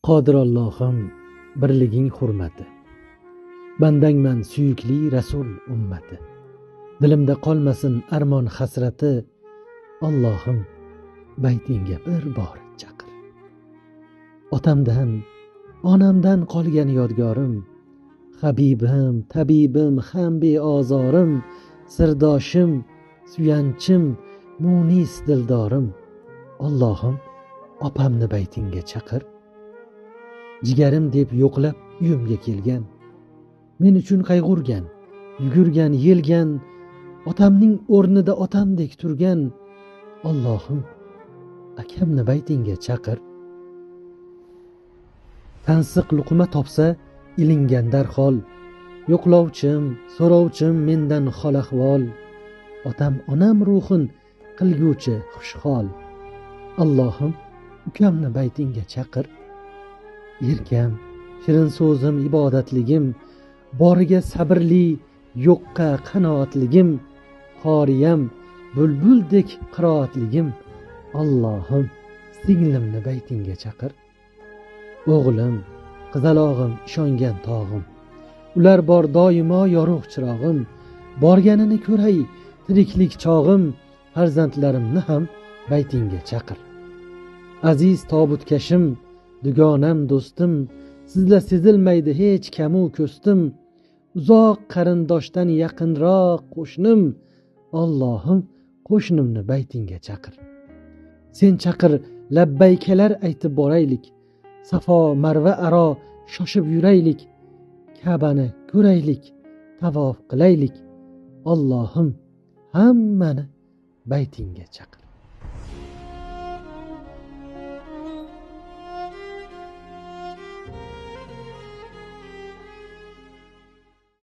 Qodir Allohim, birliging hurmati. Bandangman suyukli Rasul ummati. Dilimda qolmasin armon hasrati. Allohim, baytingga bir bor chaqir. Otamdan, onamdan qolgan yodgorim, Habibim, tabibim, ham beozorim, sirdoshim, suyanchim, munis dildorim. Allohim, opamni baytingga chaqir. Jigarim deb yo'qlab uyimga kelgan, men uchun qayg'urgan, yugurgan, yelgan, otamning o'rnida otamdek turgan. Allohim, akamni baytingga chaqir. Tansiq luqma topsa ilingan darhol, yo'qlovchim, so'rovchim mendan hol ahvol. Otam onam ruhin qilguvchi xushhol. Allohim, ukamni baytingga chaqir. Erkam, shirin so'zim, ibodatligim, boriga sabrli, yo'qqa qanoatligim, qoriyam, bulbuldek qiroatligim. Allohim, singlimni baytingga chaqir. O'g'lim, qizalog'im, ishongan tog'im, ular bor doimo yorug' chirog'im. Borganini ko'ray tiriklik chog'im, farzandlarimni ham baytingga chaqir. Aziz tobutkashim, dugonam, do'stim, sizla sezilmaydi hech kamu ko'stim. Uzoq qarindoshdan yaqinroq qo'shnim. Allohim, qo'shnimni baytingga chaqir. Sen chaqir, labbaykalar aytib boraylik. Safo Marva aro shoshib yuraylik. Ka'bani ko'raylik, tavof qilaylik. Allohim, hammani baytingga chaqir.